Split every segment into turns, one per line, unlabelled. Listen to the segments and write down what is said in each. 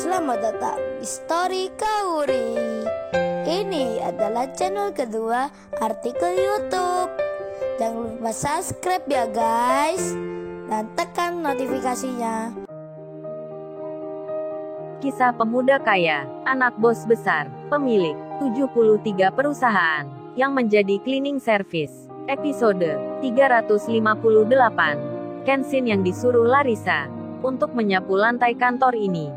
selamat datang di Story Kauri. Ini adalah channel kedua artikel YouTube. Jangan lupa subscribe ya guys, dan tekan notifikasinya.
Kisah pemuda kaya, anak bos besar, pemilik 73 perusahaan, yang menjadi cleaning service. Episode 358. Kenshin yang disuruh Larissa untuk menyapu lantai kantor ini,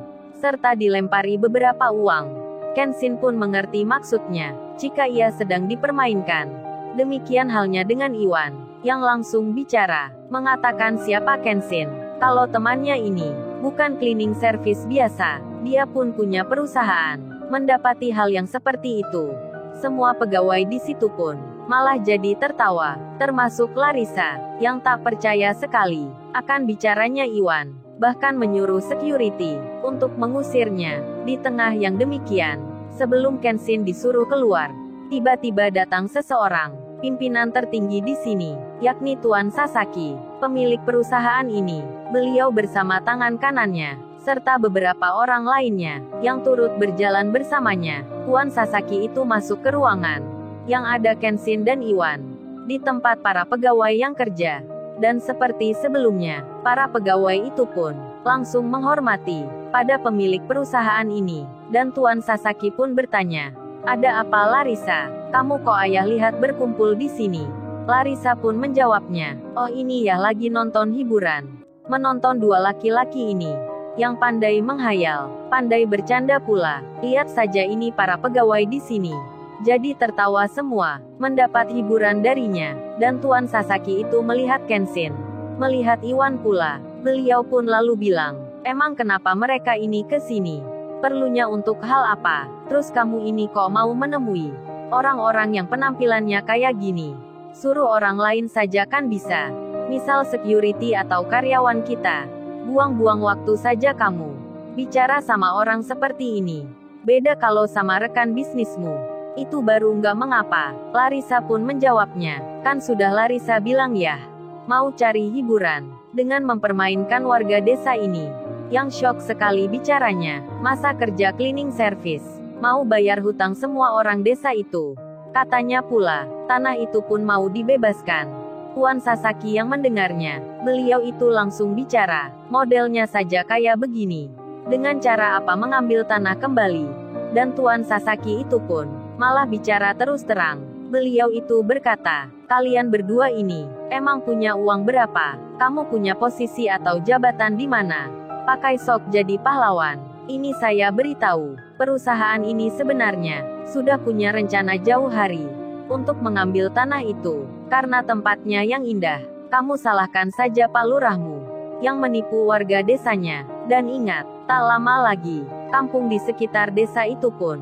serta dilempari beberapa uang. Kenshin pun mengerti maksudnya, jika ia sedang dipermainkan. Demikian halnya dengan Iwan, yang langsung bicara, mengatakan siapa Kenshin. Kalau temannya ini, bukan cleaning service biasa, dia pun punya perusahaan. Mendapati hal yang seperti itu, semua pegawai di situ pun malah jadi tertawa, termasuk Larissa, yang tak percaya sekali akan bicaranya Iwan. Bahkan menyuruh security untuk mengusirnya. Di tengah yang demikian, sebelum Kenshin disuruh keluar, tiba-tiba datang seseorang, pimpinan tertinggi di sini, yakni Tuan Sasaki, pemilik perusahaan ini. Beliau bersama tangan kanannya, serta beberapa orang lainnya, yang turut berjalan bersamanya. Tuan Sasaki itu masuk ke ruangan, yang ada Kenshin dan Iwan, di tempat para pegawai yang kerja. Dan seperti sebelumnya, para pegawai itu pun langsung menghormati pada pemilik perusahaan ini. Dan Tuan Sasaki pun bertanya, "Ada apa Larissa? Kamu kok ayah lihat berkumpul di sini?" Larissa pun menjawabnya, "Oh ini ya lagi nonton hiburan. Menonton dua laki-laki ini, yang pandai menghayal, pandai bercanda pula. Lihat saja ini para pegawai di sini." Jadi tertawa semua, mendapat hiburan darinya. Dan Tuan Sasaki itu melihat Kenshin, melihat Iwan pula. Beliau pun lalu bilang, "Emang kenapa mereka ini ke sini? Perlunya untuk hal apa? Terus kamu ini kok mau menemui orang-orang yang penampilannya kayak gini? Suruh orang lain saja kan bisa. Misal security atau karyawan kita. Buang-buang waktu saja kamu bicara sama orang seperti ini. Beda kalau sama rekan bisnismu. Itu baru nggak mengapa." Larissa pun menjawabnya, "Kan sudah Larissa bilang ya, mau cari hiburan, dengan mempermainkan warga desa ini." Yang shock sekali bicaranya, masa kerja cleaning service, mau bayar hutang semua orang desa itu. Katanya pula, tanah itu pun mau dibebaskan. Tuan Sasaki yang mendengarnya, beliau itu langsung bicara, modelnya saja kayak begini. Dengan cara apa mengambil tanah kembali? Dan Tuan Sasaki itu pun malah bicara terus terang. Beliau itu berkata, "Kalian berdua ini, emang punya uang berapa? Kamu punya posisi atau jabatan di mana? Pakai sok jadi pahlawan. Ini saya beritahu, perusahaan ini sebenarnya sudah punya rencana jauh hari untuk mengambil tanah itu, karena tempatnya yang indah. Kamu salahkan saja Pak Lurahmu, yang menipu warga desanya. Dan ingat, tak lama lagi, kampung di sekitar desa itu pun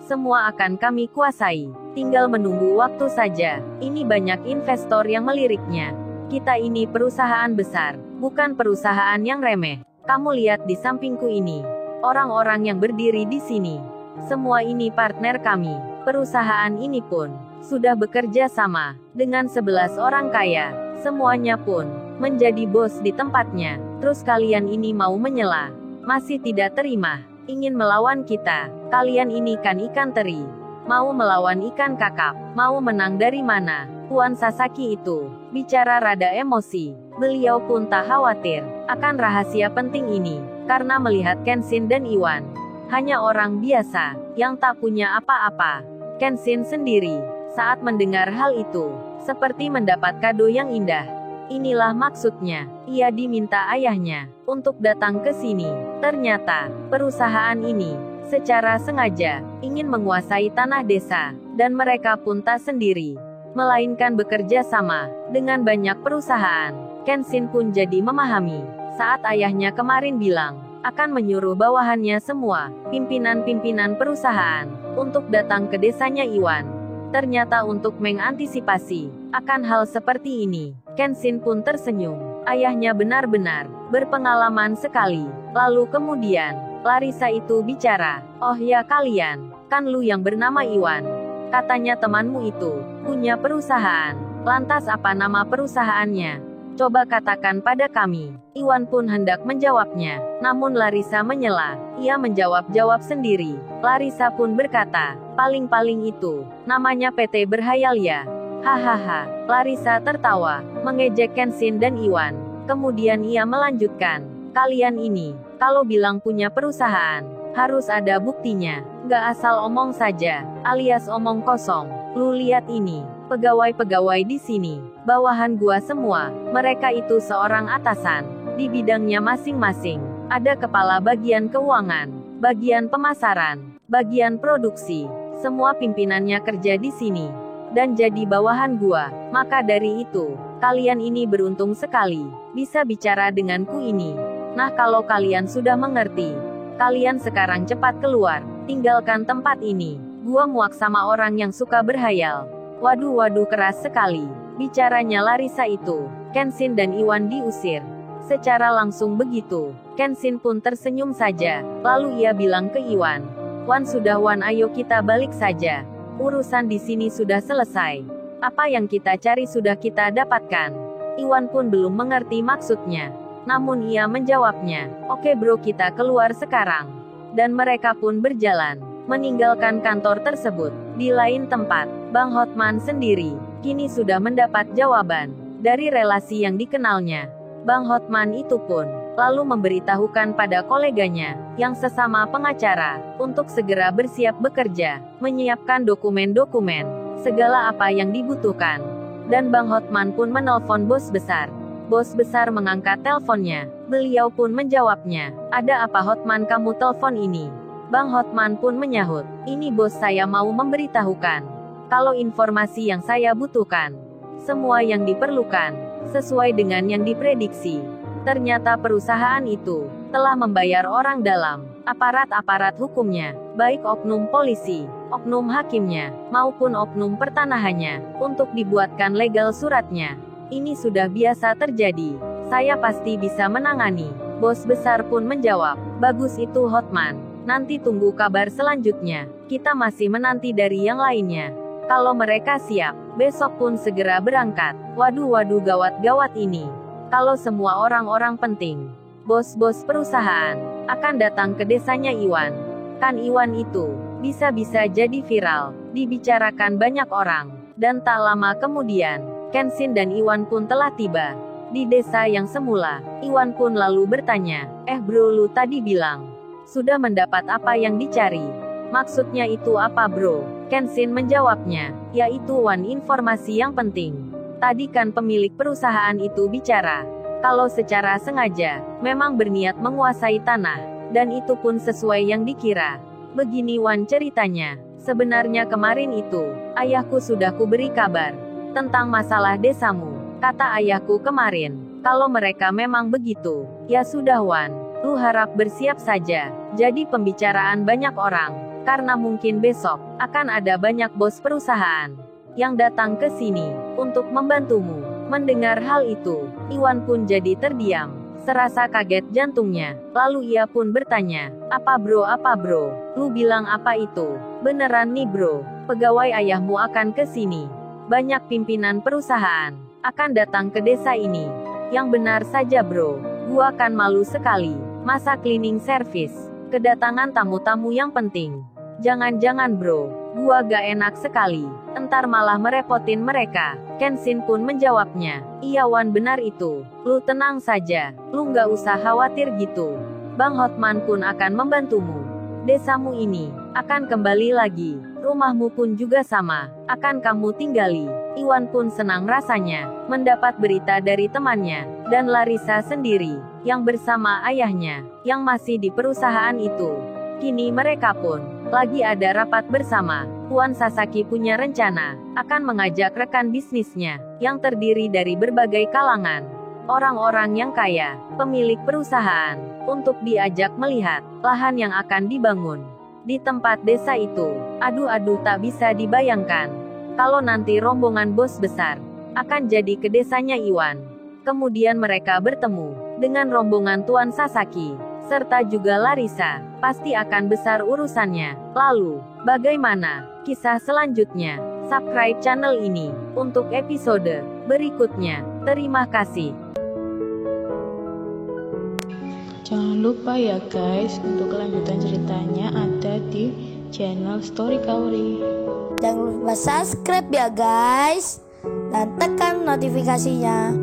semua akan kami kuasai. Tinggal menunggu waktu saja." Ini banyak investor yang meliriknya. "Kita ini perusahaan besar, bukan perusahaan yang remeh. Kamu lihat di sampingku ini, orang-orang yang berdiri di sini. Semua ini partner kami. Perusahaan ini pun sudah bekerja sama dengan 11 orang kaya. Semuanya pun menjadi bos di tempatnya. Terus kalian ini mau menyela? Masih tidak terima? Ingin melawan kita? Kalian ini kan ikan teri. Mau melawan ikan kakap? Mau menang dari mana?" Tuan Sasaki itu bicara rada emosi. Beliau pun tak khawatir akan rahasia penting ini, karena melihat Kenshin dan Iwan hanya orang biasa, yang tak punya apa-apa. Kenshin sendiri, saat mendengar hal itu, seperti mendapat kado yang indah. Inilah maksudnya, ia diminta ayahnya untuk datang ke sini. Ternyata, perusahaan ini secara sengaja ingin menguasai tanah desa, dan mereka pun tak sendiri, melainkan bekerja sama dengan banyak perusahaan. Kenshin pun jadi memahami, saat ayahnya kemarin bilang, akan menyuruh bawahannya semua, pimpinan-pimpinan perusahaan, untuk datang ke desanya Iwan. Ternyata untuk mengantisipasi akan hal seperti ini. Kenshin pun tersenyum. Ayahnya benar-benar berpengalaman sekali. Lalu kemudian, Larissa itu bicara, "Oh ya kalian, kan lu yang bernama Iwan. Katanya temanmu itu punya perusahaan. Lantas apa nama perusahaannya?" Coba katakan pada kami. Iwan pun hendak menjawabnya, namun Larisa menyela. Ia menjawab sendiri. Larisa pun berkata, paling-paling itu, namanya PT Berhayal ya. Hahaha. Larisa tertawa, mengejek Kenshin dan Iwan. Kemudian ia melanjutkan, kalian ini, kalau bilang punya perusahaan, harus ada buktinya. Gak asal omong saja, alias omong kosong. Lu lihat ini, pegawai-pegawai di sini, bawahan gua semua, mereka itu seorang atasan, di bidangnya masing-masing. Ada kepala bagian keuangan, bagian pemasaran, bagian produksi, semua pimpinannya kerja di sini, dan jadi bawahan gua. Maka dari itu, kalian ini beruntung sekali, bisa bicara denganku ini. Nah kalau kalian sudah mengerti, kalian sekarang cepat keluar, tinggalkan tempat ini. Gua muak sama orang yang suka berhayal. Waduh keras sekali. Bicaranya Larisa itu. Kenshin dan Iwan diusir. Secara langsung begitu. Kenshin pun tersenyum saja. Lalu ia bilang ke Iwan. Wan sudah Wan, ayo kita balik saja. Urusan di sini sudah selesai. Apa yang kita cari sudah kita dapatkan. Iwan pun belum mengerti maksudnya. Namun ia menjawabnya. Oke bro, kita keluar sekarang. Dan mereka pun berjalan, meninggalkan kantor tersebut. Di lain tempat, Bang Hotman sendiri, kini sudah mendapat jawaban dari relasi yang dikenalnya. Bang Hotman itu pun, lalu memberitahukan pada koleganya, yang sesama pengacara, untuk segera bersiap bekerja, menyiapkan dokumen-dokumen, segala apa yang dibutuhkan. Dan Bang Hotman pun menelpon bos besar. Bos besar mengangkat teleponnya, beliau pun menjawabnya, ada apa Hotman kamu telepon ini? Bang Hotman pun menyahut, ini bos saya mau memberitahukan, kalau informasi yang saya butuhkan, semua yang diperlukan, sesuai dengan yang diprediksi. Ternyata perusahaan itu, telah membayar orang dalam, aparat-aparat hukumnya, baik oknum polisi, oknum hakimnya, maupun oknum pertanahannya, untuk dibuatkan legal suratnya. Ini sudah biasa terjadi. Saya pasti bisa menangani. Bos besar pun menjawab, bagus itu Hotman. Nanti tunggu kabar selanjutnya. Kita masih menanti dari yang lainnya. Kalau mereka siap, besok pun segera berangkat. Waduh gawat ini. Kalau semua orang-orang penting, bos-bos perusahaan, akan datang ke desanya Iwan. Kan Iwan itu, bisa-bisa jadi viral, dibicarakan banyak orang. Dan tak lama kemudian, Kenshin dan Iwan pun telah tiba di desa yang semula. Iwan pun lalu bertanya, bro lu tadi bilang, sudah mendapat apa yang dicari? Maksudnya itu apa bro? Kenshin menjawabnya, yaitu Wan, informasi yang penting. Tadi kan pemilik perusahaan itu bicara, kalau secara sengaja, memang berniat menguasai tanah, dan itu pun sesuai yang dikira. Begini Wan ceritanya, sebenarnya kemarin itu, ayahku sudah kuberi kabar tentang masalah desamu. Kata ayahku kemarin, kalau mereka memang begitu, ya sudah Wan, lu harap bersiap saja. Jadi pembicaraan banyak orang, karena mungkin besok, akan ada banyak bos perusahaan, yang datang ke sini, untuk membantumu. Mendengar hal itu, Iwan pun jadi terdiam, serasa kaget jantungnya. Lalu ia pun bertanya, apa bro, lu bilang apa itu? Beneran nih bro, pegawai ayahmu akan ke sini. Banyak pimpinan perusahaan akan datang ke desa ini. Yang benar saja bro, gua akan malu sekali. Masa cleaning service, kedatangan tamu-tamu yang penting. Jangan-jangan bro, gua gak enak sekali. Entar malah merepotin mereka. Kenshin pun menjawabnya, iya Wan benar itu. Lu tenang saja, lu gak usah khawatir gitu. Bang Hotman pun akan membantumu. Desamu ini akan kembali lagi. Rumahmu pun juga sama, akan kamu tinggali. Iwan pun senang rasanya, mendapat berita dari temannya, dan Larisa sendiri, yang bersama ayahnya, yang masih di perusahaan itu. Kini mereka pun, lagi ada rapat bersama. Tuan Sasaki punya rencana, akan mengajak rekan bisnisnya, yang terdiri dari berbagai kalangan. Orang-orang yang kaya, pemilik perusahaan, untuk diajak melihat, lahan yang akan dibangun di tempat desa itu. Aduh tak bisa dibayangkan. Kalau nanti rombongan bos besar akan jadi ke desanya Iwan. Kemudian mereka bertemu dengan rombongan Tuan Sasaki, serta juga Larisa. Pasti akan besar urusannya. Lalu, bagaimana kisah selanjutnya? Subscribe channel ini untuk episode berikutnya. Terima kasih.
Jangan lupa ya guys, untuk kelanjutan ceritanya ada di channel Story Kauri.
Jangan lupa subscribe ya guys, dan tekan notifikasinya